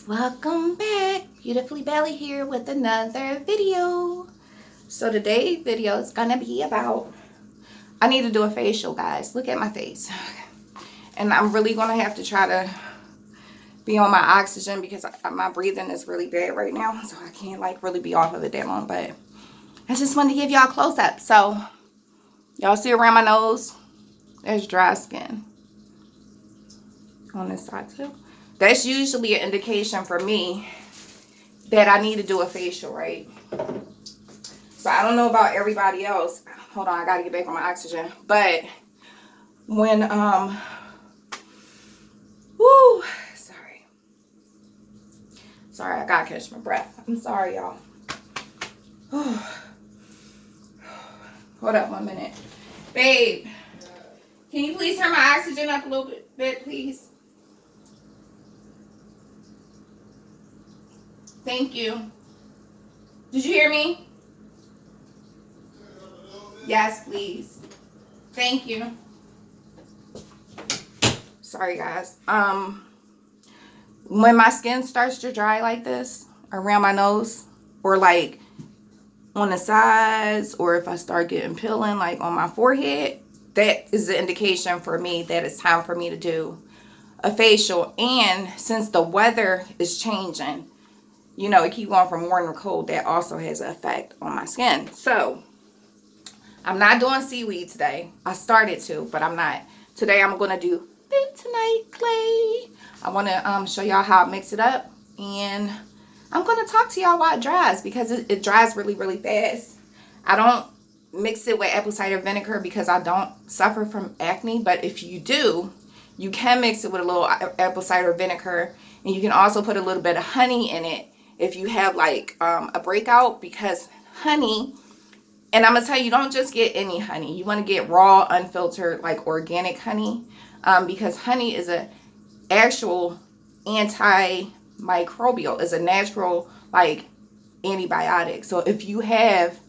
Welcome back. Beautifully Belly here with another video. So today's video is gonna be about, I need to do a facial, guys. Look at my face. And I'm really gonna have to try to be on my oxygen because my breathing is really bad right now, so I can't like really be off of it that long. But I just wanted to give y'all a close-up. So y'all see around my nose, there's dry skin on this side too. That's usually an indication for me that I need to do a facial, right? So I don't know about everybody else. Hold on, I gotta get back on my oxygen. But when sorry, I gotta catch my breath. I'm sorry, y'all. Hold up 1 minute. Babe, can you please turn my oxygen up a little bit, please? Thank you. Did you hear me? Yes, please. Thank you. Sorry, guys. When my skin starts to dry like this around my nose, or like on the sides, or if I start getting peeling like on my forehead, that is the indication for me that it's time for me to do a facial. And since the weather is changing, you know, it keeps going from warm to cold, that also has an effect on my skin. So I'm not doing seaweed today. I started to, but I'm not. Today I'm going to do bentonite clay. I want to show y'all how I mix it up, and I'm going to talk to y'all while it dries because it dries really, really fast. I don't mix it with apple cider vinegar because I don't suffer from acne, but if you do, you can mix it with a little apple cider vinegar, and you can also put a little bit of honey in it if you have like a breakout, because honey, and I'm gonna tell you, don't just get any honey. You want to get raw, unfiltered, like organic honey, because honey is a actual antimicrobial. It's a natural like antibiotic. So if you have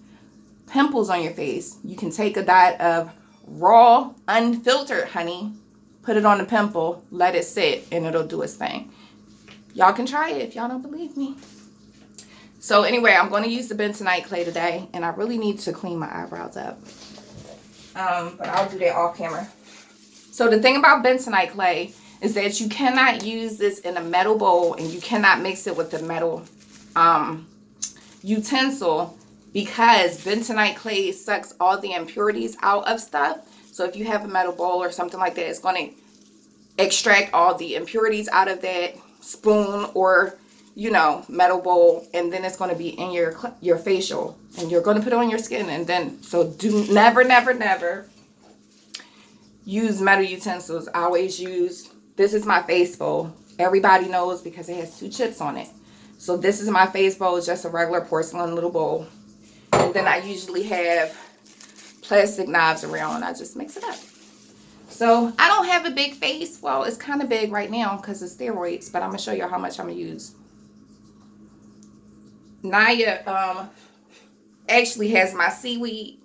pimples on your face, you can take a dot of raw, unfiltered honey, put it on the pimple, let it sit, and it'll do its thing. Y'all can try it if y'all don't believe me. So anyway, I'm going to use the bentonite clay today, and I really need to clean my eyebrows up. But I'll do that off camera. So the thing about bentonite clay is that you cannot use this in a metal bowl, and you cannot mix it with the metal utensil, because bentonite clay sucks all the impurities out of stuff. So if you have a metal bowl or something like that, it's going to extract all the impurities out of that spoon or, you know, metal bowl, and then it's going to be in your facial, and you're going to put it on your skin. And then, so do never use metal utensils. I always use, this is my face bowl. Everybody knows because it has 2 chips on it. So this is my face bowl. It's just a regular porcelain little bowl, and then I usually have plastic knives around, and I just mix it up. So I don't have a big face. Well, it's kind of big right now because of steroids, but I'm gonna show you how much I'm gonna use. Naya actually has my seaweed.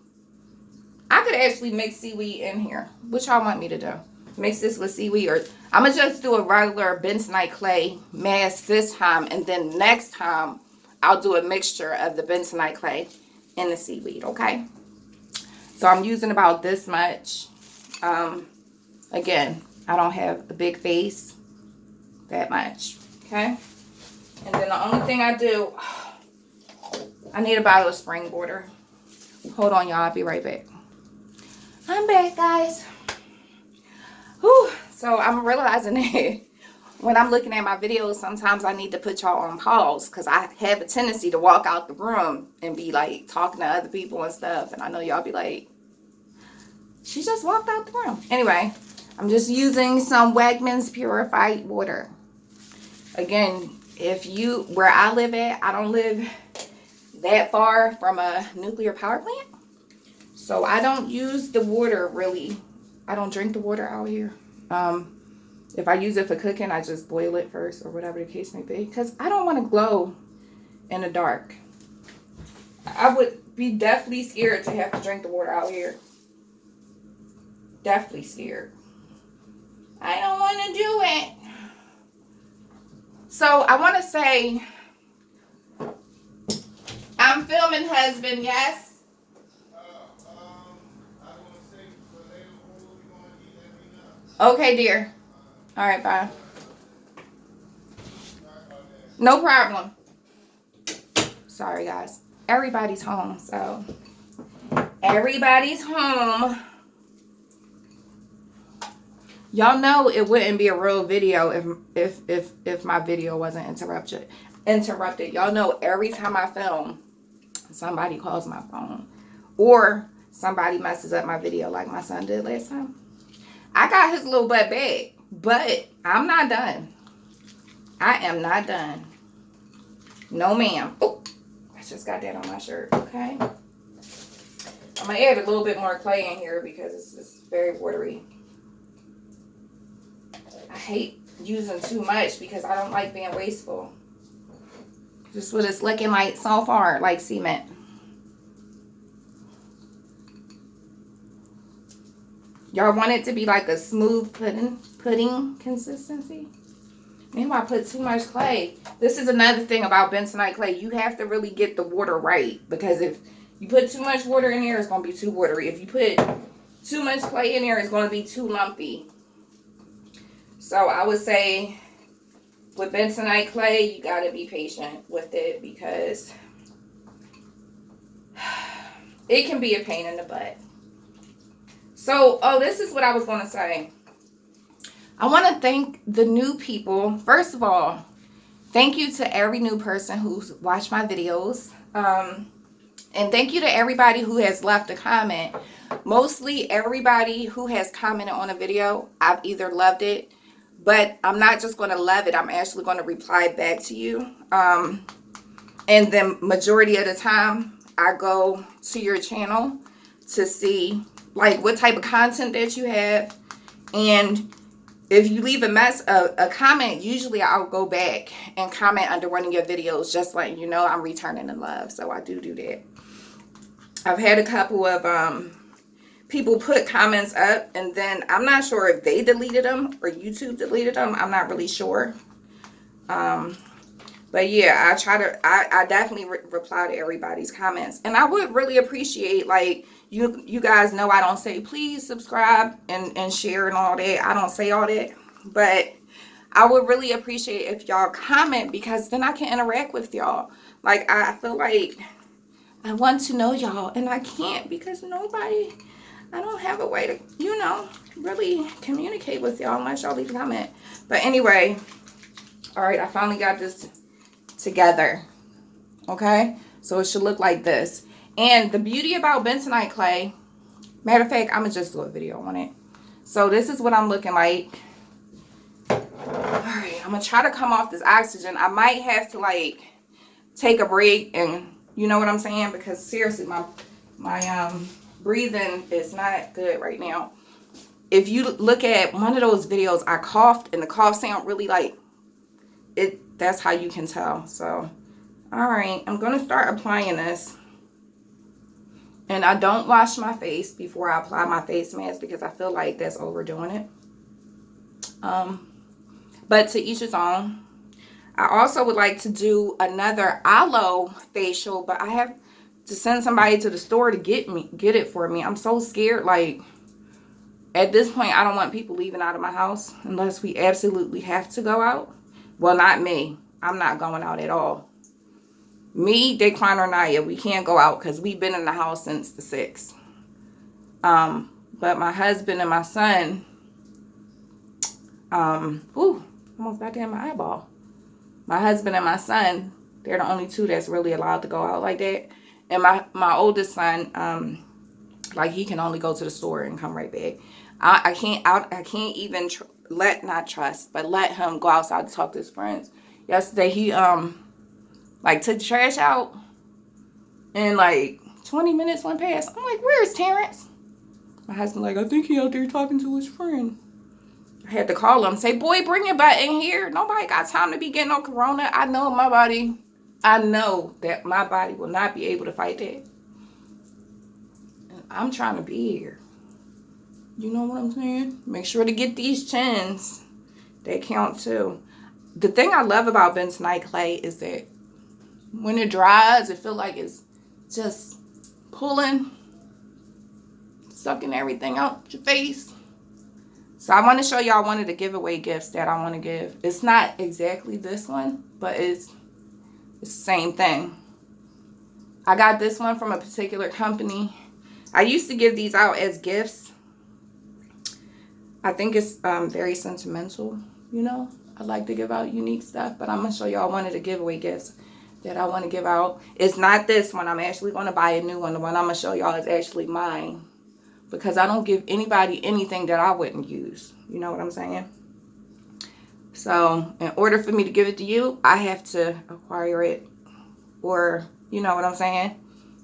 I could actually mix seaweed in here. What y'all want me to do? Mix this with seaweed, or I'm gonna just do a regular bentonite clay mask this time, and then next time I'll do a mixture of the bentonite clay and the seaweed, okay? So I'm using about this much. Again, I don't have a big face, that much, okay? And then the only thing I do, I need a bottle of spring water. Hold on, y'all, I'll be right back. I'm back, guys. Whew. So I'm realizing that when I'm looking at my videos, sometimes I need to put y'all on pause because I have a tendency to walk out the room and be like talking to other people and stuff. And I know y'all be like, she just walked out the room. Anyway, I'm just using some Wegmans purified water. Again, where I live at, I don't live that far from a nuclear power plant. So I don't use the water really. I don't drink the water out here. If I use it for cooking, I just boil it first or whatever the case may be. Because I don't want to glow in the dark. I would be definitely scared to have to drink the water out here. Definitely scared. I don't want to do it. So I want to say, I'm filming, husband. Yes. Okay, dear. All right, bye. No problem. Sorry, guys. Everybody's home, so everybody's home. Y'all know it wouldn't be a real video if my video wasn't interrupted. Y'all know every time I film, somebody calls my phone or somebody messes up my video like my son did last time. I got his little butt back, but I'm not done. I am not done. No, ma'am. Oh, I just got that on my shirt. Okay. I'm going to add a little bit more clay in here because it's very watery. I hate using too much because I don't like being wasteful. Just what it's looking like so far, like cement. Y'all want it to be like a smooth pudding consistency? Maybe I put too much clay. This is another thing about bentonite clay. You have to really get the water right, because if you put too much water in there, it's going to be too watery. If you put too much clay in there, it's going to be too lumpy. So I would say with bentonite clay, you got to be patient with it because it can be a pain in the butt. So, this is what I was going to say. I want to thank the new people. First of all, thank you to every new person who's watched my videos. And thank you to everybody who has left a comment. Mostly everybody who has commented on a video, I've either loved it, but I'm not just going to love it. I'm actually going to reply back to you. And the majority of the time, I go to your channel to see like what type of content that you have. And if you leave a comment, usually I'll go back and comment under one of your videos, just letting you know I'm returning the love. So I do that. I've had a couple of people put comments up, and then I'm not sure if they deleted them or YouTube deleted them. I'm not really sure. But yeah, I definitely reply to everybody's comments. And I would really appreciate, like, you guys know I don't say please subscribe and share and all that. I don't say all that. But I would really appreciate if y'all comment, because then I can interact with y'all. Like, I feel like I want to know y'all, and I can't because I don't have a way to, really communicate with y'all unless y'all leave a comment. But anyway, all right, I finally got this together. Okay, so it should look like this. And the beauty about bentonite clay, matter of fact, I'm gonna just do a video on it. So this is what I'm looking like. All right, I'm gonna try to come off this oxygen. I might have to like take a break, and you know what I'm saying, because seriously, my breathing is not good right now. If you look at one of those videos, I coughed, and the cough sound really like it. That's how you can tell. So, all right, I'm gonna start applying this. And I don't wash my face before I apply my face mask because I feel like that's overdoing it. But to each his own. I also would like to do another aloe facial, but I have to send somebody to the store to get it for me. I'm so scared. Like, at this point, I don't want people leaving out of my house unless we absolutely have to go out. Well, not me. I'm not going out at all. Me, Daquan, or Naya, we can't go out because we've been in the house since the 6th. But my husband and my son, almost got that in my eyeball. My husband and my son, they're the only two that's really allowed to go out like that. And my oldest son, like, he can only go to the store and come right back. I can't even let him go outside to talk to his friends. Yesterday, he like took the trash out, and like 20 minutes went past. I'm like, where's Terrence? My husband like, I think he out there talking to his friend. I had to call him, say, boy, bring your butt in here. Nobody got time to be getting on corona. I know that my body will not be able to fight that. And I'm trying to be here. You know what I'm saying? Make sure to get these chins. They count too. the thing I love about bentonite clay is that when it dries, it feels like it's just pulling, sucking everything out your face. So I want to show y'all one of the giveaway gifts that I want to give. It's not exactly this one, but it's the same thing. I got this one from a particular company. I used to give these out as gifts. I think it's very sentimental, you know. I like to give out unique stuff, but I'm going to show y'all one of the giveaway gifts that I want to give out. It's not this one. I'm actually going to buy a new one. The one I'm going to show y'all is actually mine, because I don't give anybody anything that I wouldn't use. You know what I'm saying? So in order for me to give it to you, I have to acquire it, or, you know what I'm saying,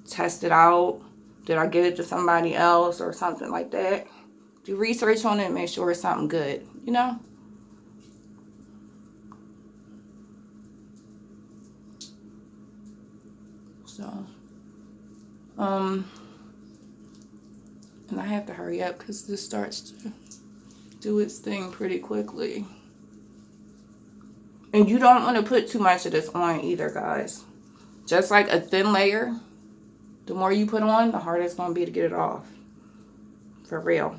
test it out. Did I give it to somebody else or something like that? Do research on it and make sure it's something good, you know? So, and I have to hurry up because this starts to do its thing pretty quickly. And you don't want to put too much of this on either, guys. Just like a thin layer, the more you put on, the harder it's going to be to get it off. For real.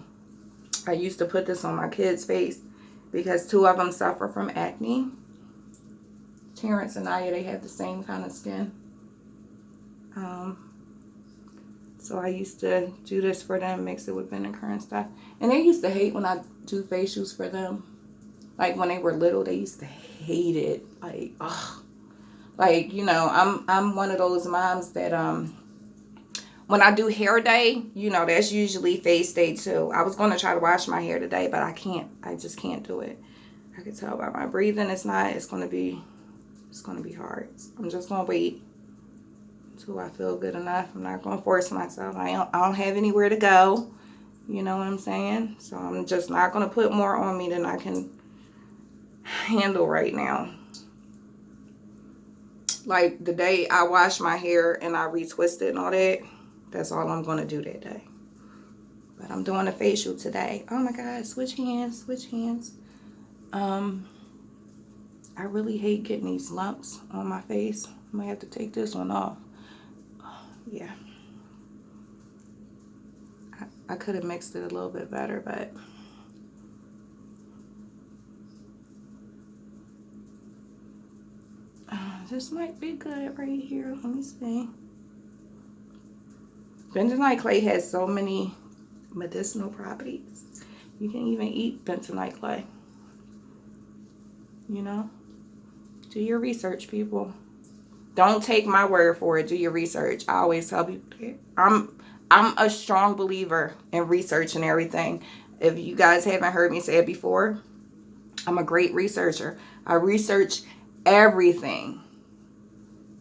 I used to put this on my kids' face because 2 of them suffer from acne. Terrence and Aya, they have the same kind of skin. So I used to do this for them, mix it with vinegar and stuff. And they used to hate when I do facials for them. Like when they were little, they used to hate it. Like, ugh. Like, you know, I'm one of those moms that when I do hair day, you know, that's usually face day too. I was going to try to wash my hair today, but I can't. I just can't do it. I can tell by my breathing it's going to be hard. I'm just going to wait until I feel good enough. I'm not going to force myself. I don't have anywhere to go. You know what I'm saying? So I'm just not going to put more on me than I can handle right now. Like the day I wash my hair and I retwist it and all that, that's all I'm going to do that day. But I'm doing a facial today. Oh my God, switch hands, switch hands. I really hate getting these lumps on my face. I might have to take this one off. Yeah. I could have mixed it a little bit better, but this might be good right here. Let me see. Bentonite clay has so many medicinal properties. You can even eat bentonite clay. You know? Do your research, people. Don't take my word for it. Do your research. I always tell people that. I'm a strong believer in research and everything. If you guys haven't heard me say it before, I'm a great researcher. I research everything.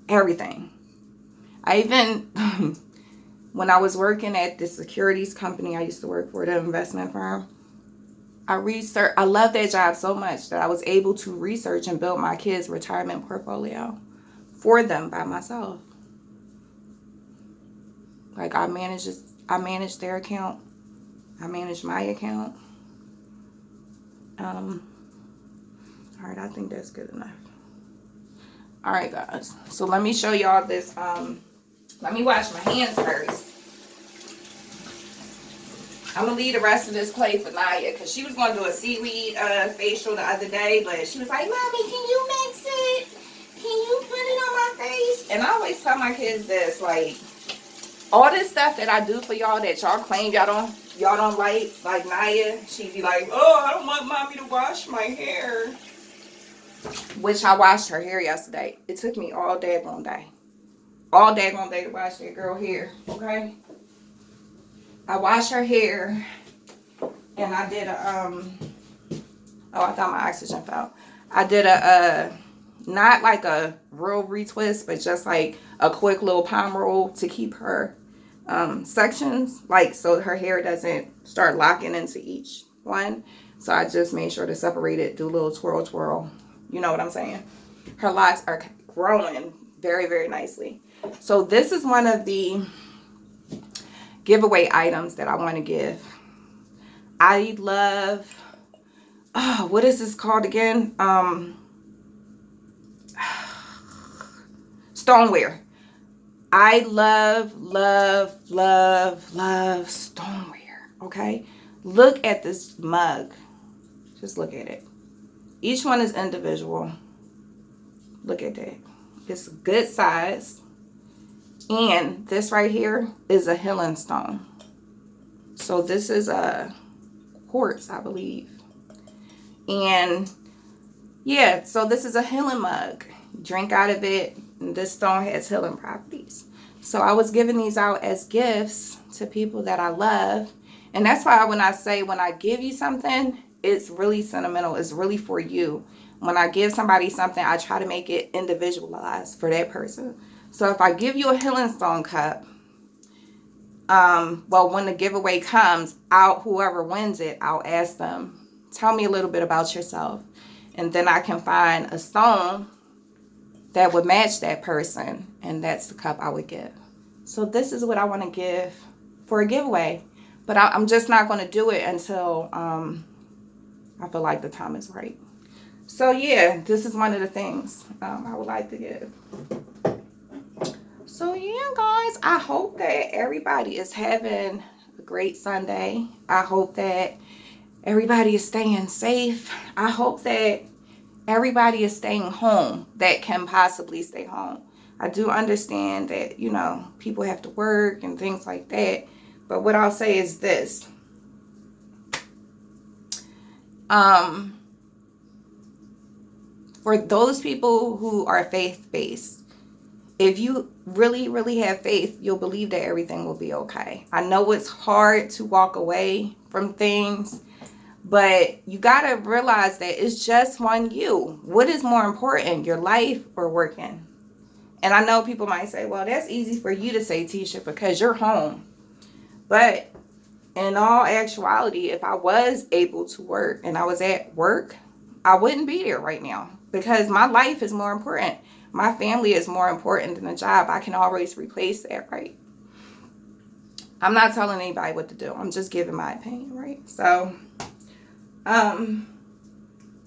Everything. I even, when I was working at the securities company I used to work for, the investment firm, I love that job so much that I was able to research and build my kids' retirement portfolio for them by myself. Like I manage their account. I manage my account. All right, I think that's good enough. All right, guys. So let me show y'all this. Let me wash my hands first. I'm going to leave the rest of this clay for Naya because she was going to do a seaweed facial the other day, but she was like, Mommy, can you mix it? Can you put it on my face? And I always tell my kids this, like, all this stuff that I do for y'all that y'all claim y'all don't like Naya, she'd be like, oh, I don't want Mommy to wash my hair. Which I washed her hair yesterday. It took me all daggone day. All daggone day to wash that girl hair, okay? I washed her hair, and I did a, oh, I thought my oxygen fell. I did a, not like a real retwist, but just like a quick little palm roll to keep her sections, like so her hair doesn't start locking into each one. So I just made sure to separate it, do a little twirl, twirl. You know what I'm saying? Her locks are growing very, very nicely. So this is one of the giveaway items that I want to give. I love, oh, what is this called again? stoneware. I love, love, love, love stoneware. Okay? Look at this mug. Just look at it. Each one is individual. Look at that. It's a good size. And this right here is a healing stone. So this is a quartz, I believe. And yeah, so this is a healing mug. Drink out of it. And this stone has healing properties. So I was giving these out as gifts to people that I love. And that's why when I give you something, it's really sentimental. It's really for you. When I give somebody something, I try to make it individualized for that person. So if I give you a healing stone cup, well, when the giveaway comes out, whoever wins it, I'll ask them, tell me a little bit about yourself. And then I can find a stone that would match that person. And that's the cup I would give. So this is what I want to give for a giveaway. But I'm just not going to do it until I feel like the time is right. So yeah, this is one of the things I would like to give. So yeah, guys, I hope that everybody is having a great Sunday. I hope that everybody is staying safe. I hope that everybody is staying home that can possibly stay home. I do understand that, you know, people have to work and things like that. But what I'll say is this. For those people who are faith-based, if you really, really have faith, you'll believe that everything will be okay. I know it's hard to walk away from things, but you got to realize that it's just one you. What is more important, your life or working? And I know people might say, well, that's easy for you to say, Tisha, because you're home. But in all actuality, if I was able to work and I was at work, I wouldn't be there right now because my life is more important. My family is more important than a job. I can always replace that, right? I'm not telling anybody what to do. I'm just giving my opinion, right? So,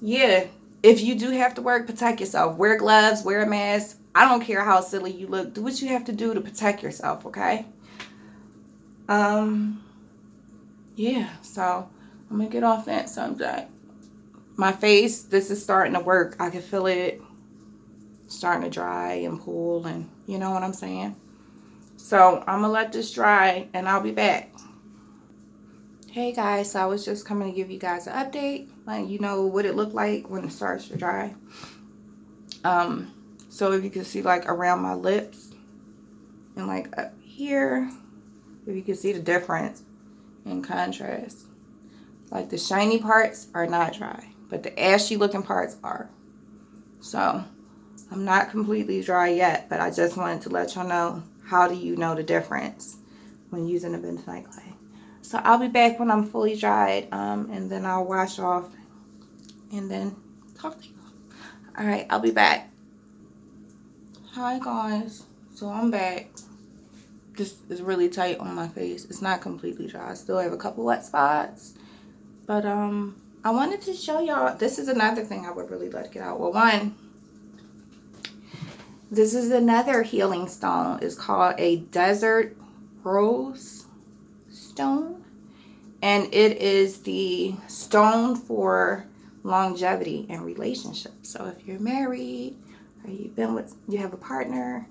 yeah, if you do have to work, protect yourself. Wear gloves, wear a mask. I don't care how silly you look. Do what you have to do to protect yourself, okay? Yeah, so I'm going to get off that subject. My face, this is starting to work. I can feel it starting to dry and pull, and you know what I'm saying? So I'm going to let this dry, and I'll be back. Hey guys, so I was just coming to give you guys an update, letting you know what it looked like when it starts to dry. So if you can see like around my lips and like up here, if you can see the difference in contrast. Like the shiny parts are not dry, but the ashy looking parts are. So I'm not completely dry yet, but I just wanted to let y'all know, how do you know the difference when using the bentonite clay. So I'll be back when I'm fully dried, and then I'll wash off and then talk to you. All right, I'll be back. Hi guys, so I'm back. This is really tight on my face. It's not completely dry. I still have a couple wet spots. But I wanted to show y'all, this is another thing I would really like to get out. Well, one, this is another healing stone. It's called a desert rose stone. And it is the stone for longevity in relationships. So if you're married or you have a partner,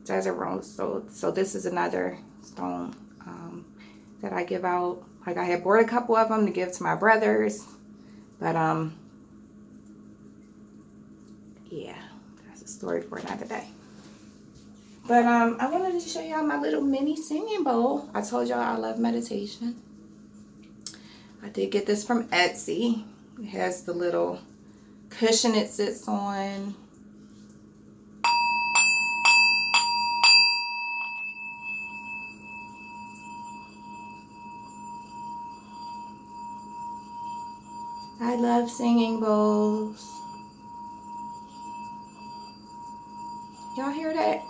desert rose. So this is another stone that I give out. Like I had bought a couple of them to give to my brothers, but yeah, that's a story for another day. But I wanted to show y'all my little mini singing bowl. I told y'all I love meditation. I did get this from Etsy. It has the little cushion it sits on. I love singing bowls. Y'all hear that?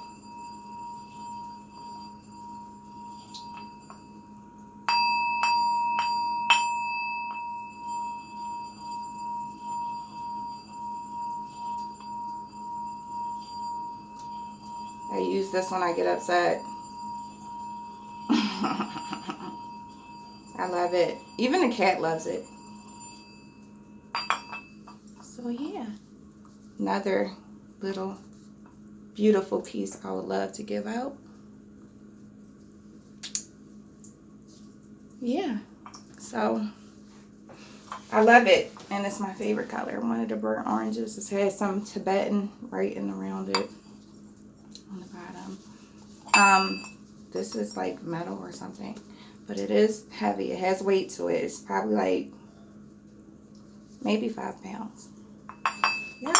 I use this when I get upset. I love it. Even the cat loves it. So yeah, another little beautiful piece I would love to give out. Yeah, so I love it, and it's my favorite color. One of the burnt oranges. It has some Tibetan writing around it on the bottom. This is like metal or something, but it is heavy. It has weight to it. It's probably like maybe 5 pounds. Yeah.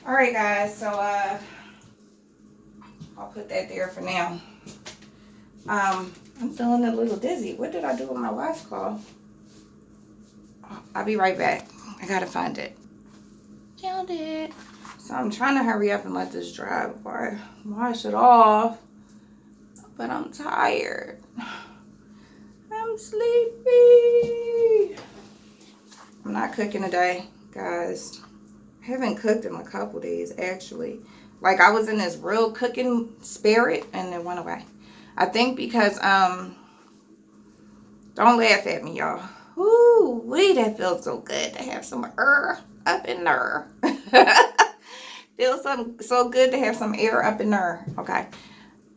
All right, guys. So I'll put that there for now. I'm feeling a little dizzy. What did I do with my washcloth? I'll be right back. I gotta find it. Found it. So I'm trying to hurry up and let this dry before I wash it off. But I'm tired. I'm sleepy. I'm not cooking today, guys. I haven't cooked in a couple days, actually. Like, I was in this real cooking spirit, and it went away. I think because, don't laugh at me, y'all. Ooh, wee, that feels so good to have some air up in there. Feels so good to have some air up in there. Okay.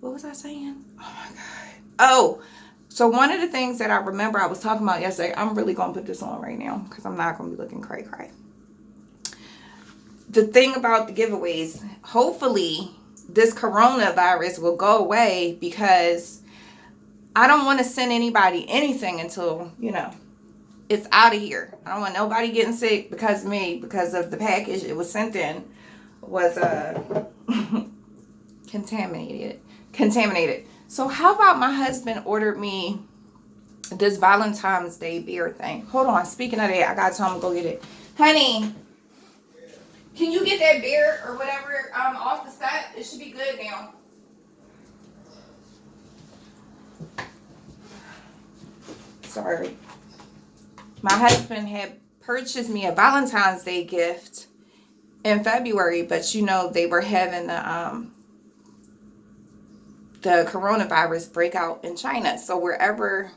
What was I saying? Oh, my God. Oh, so one of the things that I remember I was talking about yesterday, I'm really going to put this on right now because I'm not going to be looking cray-cray. The thing about the giveaways, hopefully this coronavirus will go away, because I don't want to send anybody anything until, you know, it's out of here. I don't want nobody getting sick because of me, because of the package it was sent in was contaminated. So how about my husband ordered me this Valentine's Day beer thing. Hold on. Speaking of that, I got to tell him to go get it. Honey, can you get that beer or whatever off the step? It should be good now. Sorry. My husband had purchased me a Valentine's Day gift in February, but you know they were having the coronavirus breakout in China. So wherever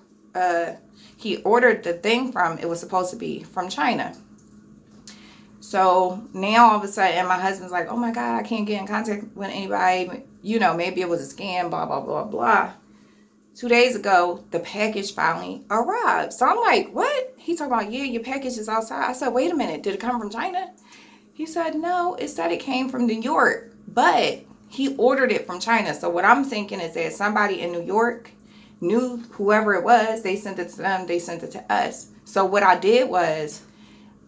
he ordered the thing from, it was supposed to be from China. So now all of a sudden my husband's like, oh my God, I can't get in contact with anybody. You know, maybe it was a scam, blah, blah, blah, blah. 2 days ago, the package finally arrived. So I'm like, what? He talking about, yeah, your package is outside. I said, wait a minute, did it come from China? He said, no, it said it came from New York, but he ordered it from China. So what I'm thinking is that somebody in New York knew whoever it was. They sent it to them. They sent it to us. So what I did was,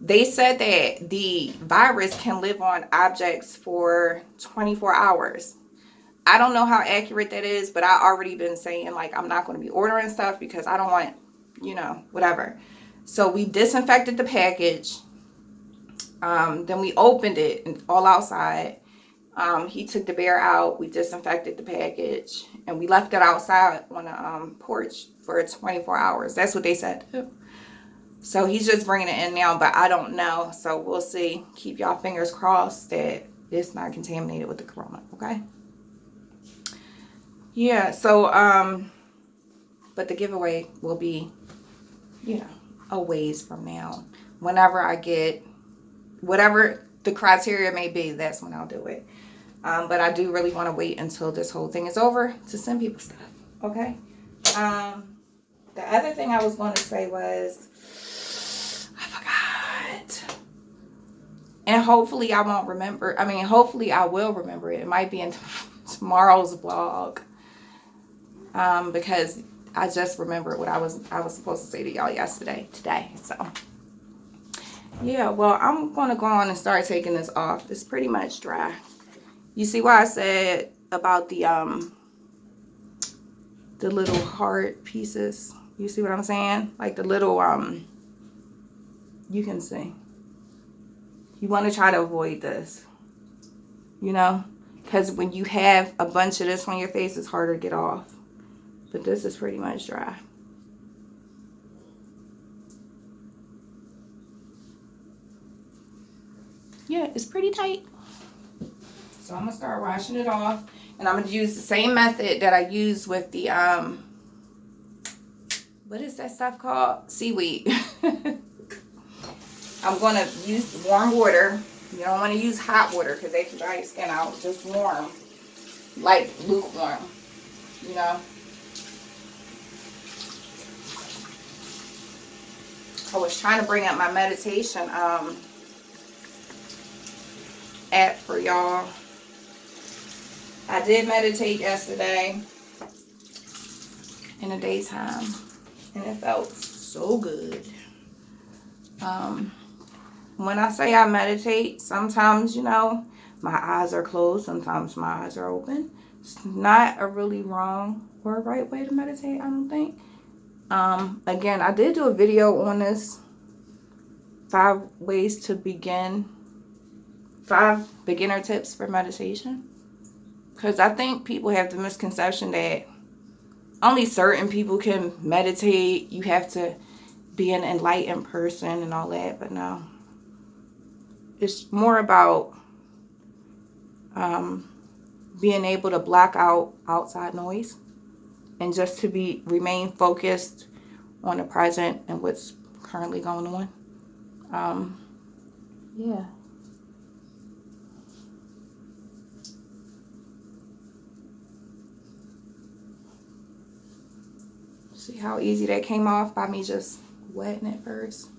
they said that the virus can live on objects for 24 hours. I don't know how accurate that is, but I already been saying, like, I'm not going to be ordering stuff because I don't want, you know, whatever. So we disinfected the package. Then we opened it and all outside. He took the bear out. We disinfected the package and we left it outside on the porch for 24 hours. That's what they said. So he's just bringing it in now, but I don't know. So we'll see. Keep y'all fingers crossed that it's not contaminated with the corona, okay? Yeah, so, but the giveaway will be, you know, a ways from now. Whenever I get, whatever the criteria may be, that's when I'll do it. But I do really want to wait until this whole thing is over to send people stuff, okay? The other thing I was going to say was, I forgot. And hopefully I won't remember. I mean, hopefully I will remember it. It might be in tomorrow's vlog. Because I just remembered what I was supposed to say to y'all today. So, yeah, well, I'm going to go on and start taking this off. It's pretty much dry. You see why I said about the little hard pieces? You see what I'm saying? Like the little, you can see. You want to try to avoid this, you know? Because when you have a bunch of this on your face, it's harder to get off. But this is pretty much dry. Yeah, it's pretty tight. So I'm going to start washing it off. And I'm going to use the same method that I use with the, what is that stuff called? Seaweed. I'm going to use warm water. You don't want to use hot water because they can dry your skin out. Just warm. Like lukewarm. You know. I was trying to bring up my meditation app for y'all. I did meditate yesterday in the daytime. And it felt so good. When I say I meditate, sometimes, you know, my eyes are closed. Sometimes my eyes are open. It's not a really wrong or right way to meditate, I don't think. Again, I did do a video on this. 5 ways to begin. 5 beginner tips for meditation. Because I think people have the misconception that only certain people can meditate. You have to be an enlightened person and all that. But no. It's more about being able to block out outside noise. And just to remain focused on the present and what's currently going on. Yeah. See how easy that came off by me just wetting it first?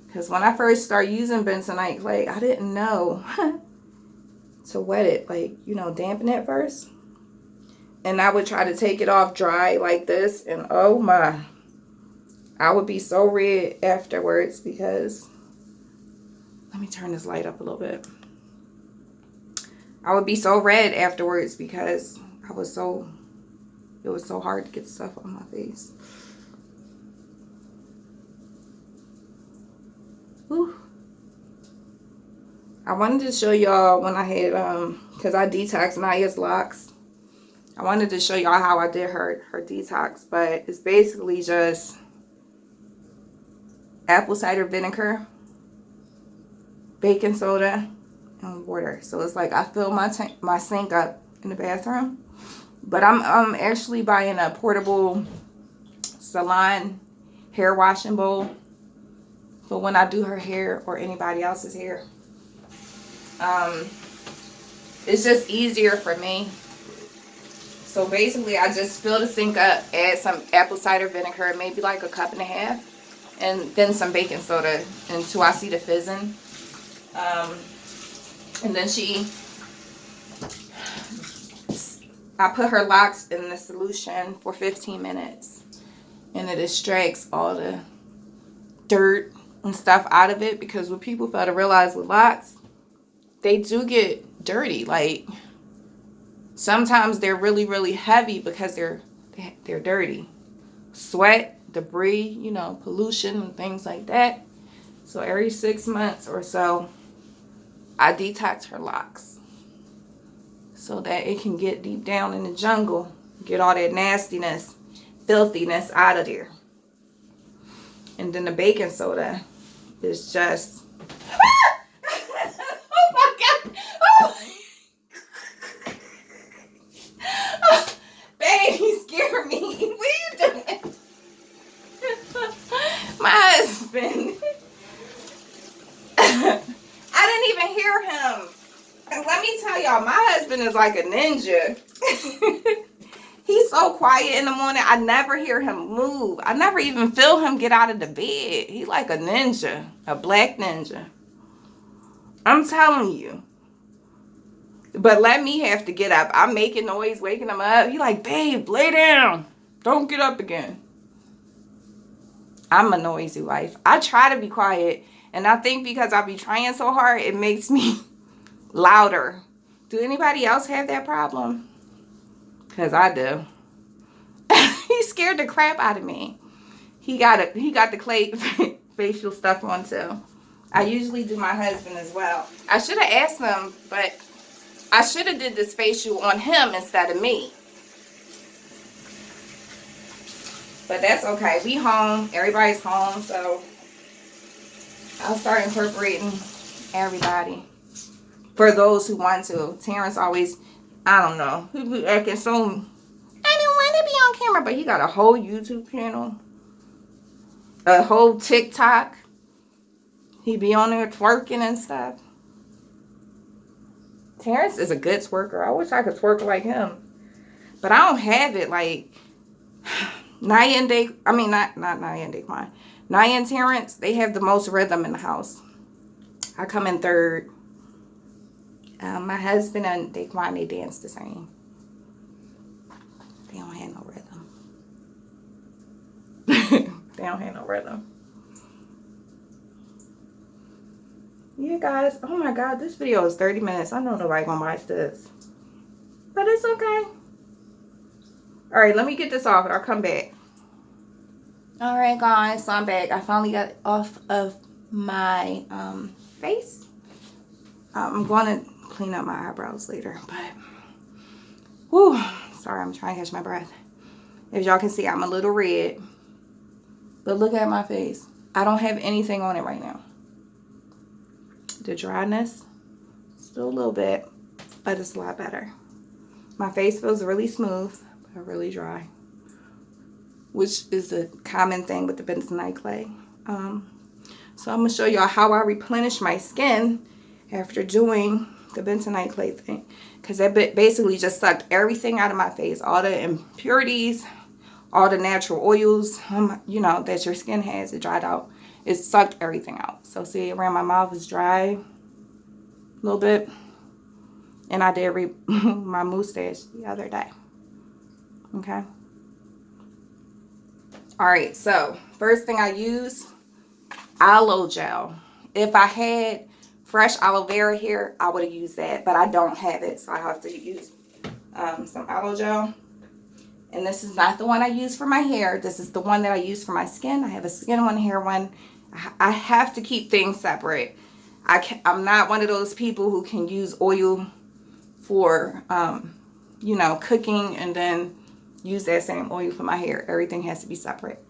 Because when I first started using bentonite clay, I didn't know to wet it, like, you know, dampen it first. And I would try to take it off dry like this, and oh my, I would be so red afterwards because, let me turn this light up a little bit. I would be so red afterwards because it was so hard to get stuff on my face. Whew. I wanted to show y'all when I had, because I detoxed Naya's locks. I wanted to show y'all how I did her detox, but it's basically just apple cider vinegar, baking soda, and water. So it's like I fill my sink up in the bathroom, but I'm actually buying a portable salon hair washing bowl for when I do her hair or anybody else's hair. It's just easier for me. So basically, I just fill the sink up, add some apple cider vinegar, maybe like a cup and a half, and then some baking soda until I see the fizzing. And then I put her locks in the solution for 15 minutes, and it extracts all the dirt and stuff out of it, because what people fail to realize with locks, they do get dirty. Like, sometimes they're really, really heavy because they're dirty. Sweat, debris, you know, pollution and things like that. So every 6 months or so, I detox her locks so that it can get deep down in the jungle, get all that nastiness, filthiness out of there. And then the baking soda is just... Oh my God! Oh. Babe, you scare me. What are you doing? My husband. I didn't even hear him. And let me tell y'all, my husband is like a ninja. He's so quiet in the morning. I never hear him move. I never even feel him get out of the bed. He's like a ninja, a black ninja. I'm telling you. But let me have to get up. I'm making noise, waking him up. He like, babe, lay down. Don't get up again. I'm a noisy wife. I try to be quiet. And I think because I be trying so hard, it makes me louder. Do anybody else have that problem? Because I do. He scared the crap out of me. He got the clay facial stuff on too. I usually do my husband as well. I should have asked him, but I should have did this facial on him instead of me. But that's okay. We home. Everybody's home, so I'll start incorporating everybody. For those who want to. Terrence always I don't know. He be acting so, I didn't want to be on camera, but he got a whole YouTube channel, a whole TikTok. He be on there twerking and stuff. Terrence is a good twerker. I wish I could twerk like him. But I don't have it like Naya and not Naya and Daquan. Naya and Terrence, they have the most rhythm in the house. I come in third. My husband and Daquan, they dance the same. They don't have no rhythm. They don't have no rhythm. Yeah, guys. Oh my God, this video is 30 minutes. I know nobody gonna watch this. But it's okay. Alright, let me get this off and I'll come back. Alright, guys. So I'm back. I finally got it off of my face. I'm going to clean up my eyebrows later. But, whew. Sorry, I'm trying to catch my breath. As y'all can see, I'm a little red. But look at my face. I don't have anything on it right now. The dryness, still a little bit, but it's a lot better. My face feels really smooth, but really dry, which is a common thing with the bentonite clay. So I'm going to show y'all how I replenish my skin after doing the bentonite clay thing, because that basically just sucked everything out of my face, all the impurities, all the natural oils, you know, that your skin has. It dried out. It sucked everything out. So see, around my mouth is dry a little bit. And I did my mustache the other day. Okay. Alright, so first thing I use, aloe gel. If I had fresh aloe vera here, I would have used that. But I don't have it, so I have to use some aloe gel. And this is not the one I use for my hair. This is the one that I use for my skin. I have a skin one, hair one. I have to keep things separate. I'm not one of those people who can use oil for, you know, cooking and then use that same oil for my hair. Everything has to be separate.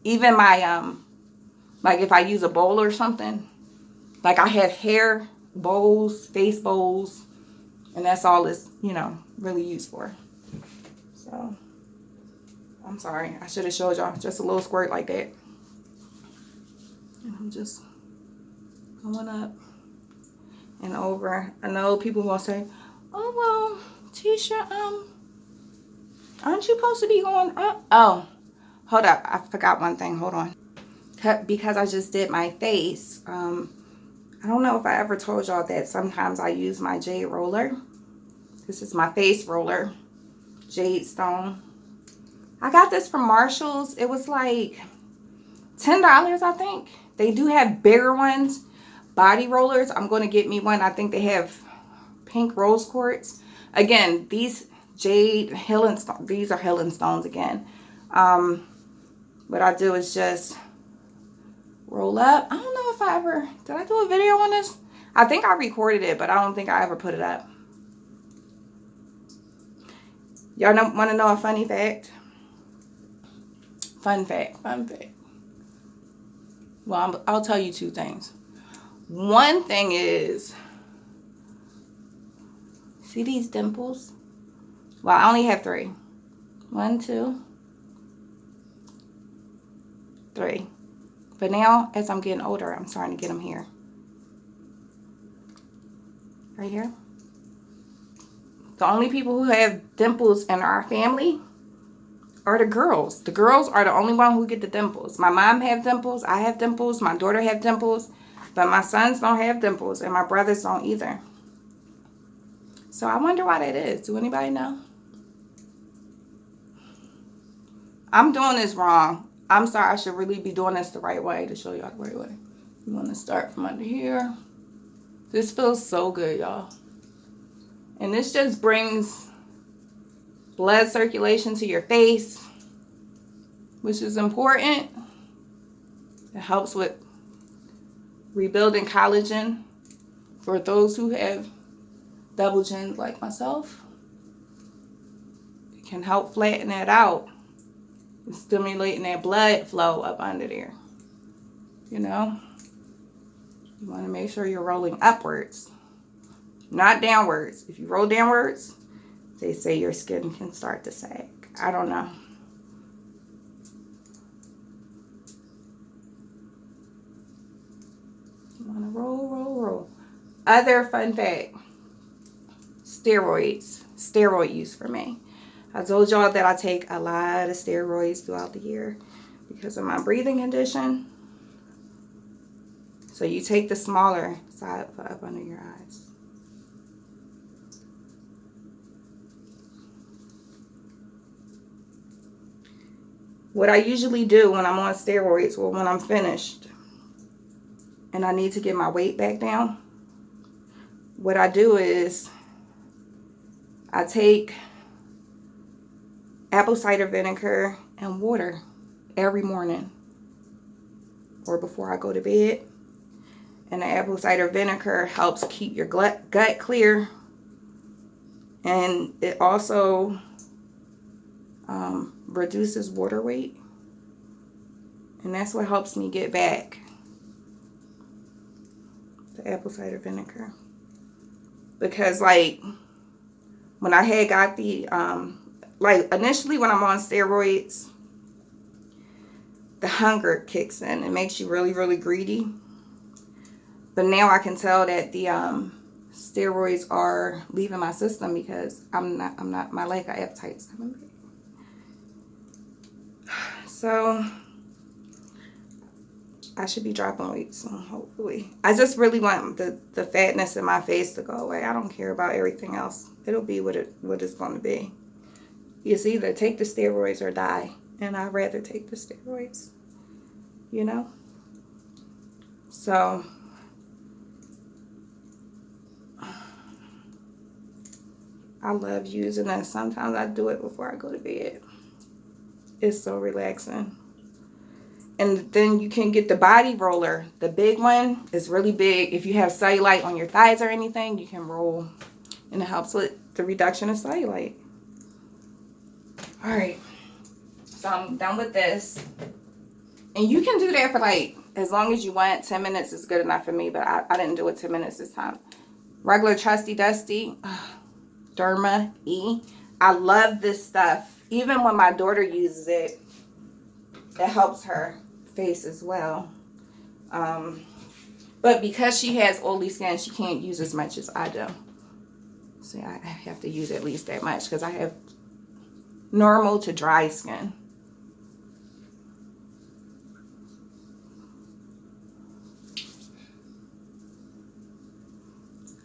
Even my, like if I use a bowl or something, like I have hair bowls, face bowls, and that's all it's, you know, really used for. So, I'm sorry. I should have showed y'all just a little squirt like that. And I'm just going up and over. I know people will say, oh, well, Tisha, aren't you supposed to be going up? Oh, hold up. I forgot one thing. Hold on. Because I just did my face. I don't know if I ever told y'all that sometimes I use my jade roller. This is my face roller. Jade stone. I got this from Marshall's. It was like $10, I think. They do have bigger ones, body rollers. I'm going to get me one. I think they have pink rose quartz. Again, these jade healing stones, these are healing stones again. What I do is just roll up. I don't know if I ever, did I do a video on this? I think I recorded it, but I don't think I ever put it up. Y'all want to know a funny fact? Fun fact. Well, I'll tell you two things. One thing is, see these dimples? Well, I only have 3. 1, 2, 3. But now, as I'm getting older, I'm starting to get them here. Right here. The only people who have dimples in our family are the girls. The girls are the only one who get the dimples. My mom have dimples. I have dimples. My daughter have dimples. But my sons don't have dimples. And my brothers don't either. So I wonder why that is. Do anybody know? I'm doing this wrong. I'm sorry. I should really be doing this the right way to show y'all the right way. You want to start from under here. This feels so good, y'all. And this just brings blood circulation to your face, which is important. It helps with rebuilding collagen for those who have double chins like myself. It can help flatten that out. It's stimulating that blood flow up under there. You know? You want to make sure you're rolling upwards, not downwards. If you roll downwards, they say your skin can start to sag. I don't know. You want to roll, roll, roll. Other fun fact, steroids. Steroid use for me. I told y'all that I take a lot of steroids throughout the year because of my breathing condition. So you take the smaller side up under your eyes. What I usually do when I'm on steroids, or when I'm finished and I need to get my weight back down, what I do is I take apple cider vinegar and water every morning or before I go to bed. And the apple cider vinegar helps keep your gut clear. And it also reduces water weight. And that's what helps me get back. The apple cider vinegar. Because like when I had got the, like initially when I'm on steroids, the hunger kicks in. It makes you really, really greedy. But now I can tell that the steroids are leaving my system because my lack of appetite's coming back. So I should be dropping weight soon, hopefully. I just really want the fatness in my face to go away. I don't care about everything else. It'll be what it's going to be. It's either take the steroids or die. And I'd rather take the steroids. You know? So I love using this. Sometimes I do it before I go to bed. It's so relaxing. And then you can get the body roller. The big one is really big. If you have cellulite on your thighs or anything, you can roll. And it helps with the reduction of cellulite. Alright. So I'm done with this. And you can do that for like, as long as you want. 10 minutes is good enough for me. But I didn't do it 10 minutes this time. Regular Trusty Dusty. Derma E. I love this stuff. Even when my daughter uses it, it helps her face as well. But because she has oily skin, she can't use as much as I do. So I have to use at least that much because I have normal to dry skin.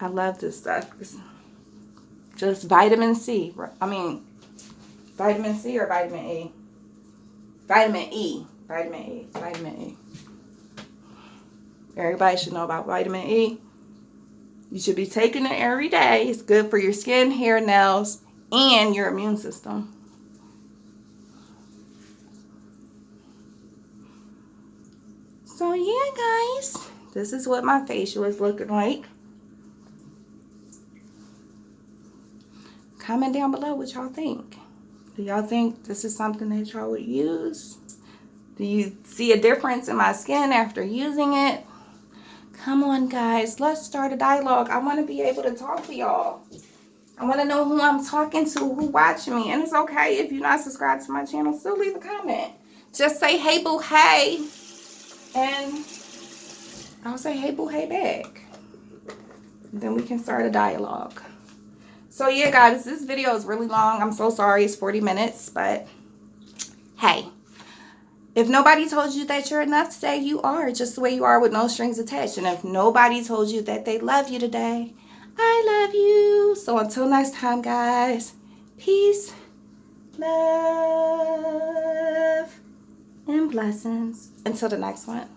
I love this stuff. It's just vitamin C. I mean, vitamin C or vitamin E? Vitamin E. Vitamin E. Vitamin E. Everybody should know about vitamin E. You should be taking it every day. It's good for your skin, hair, nails, and your immune system. So yeah, guys. This is what my facial is looking like. Comment down below what y'all think. Do y'all think this is something that y'all would use? Do you see a difference in my skin after using it? Come on, guys. Let's start a dialogue. I want to be able to talk to y'all. I want to know who I'm talking to, who watching me. And it's okay if you're not subscribed to my channel. Still leave a comment. Just say, hey, boo, hey. And I'll say, hey, boo, hey, back. And then we can start a dialogue. So yeah, guys, this video is really long. I'm so sorry it's 40 minutes, but hey, if nobody told you that you're enough today, you are just the way you are with no strings attached. And if nobody told you that they love you today, I love you. So until next time, guys, peace, love, and blessings. Until the next one.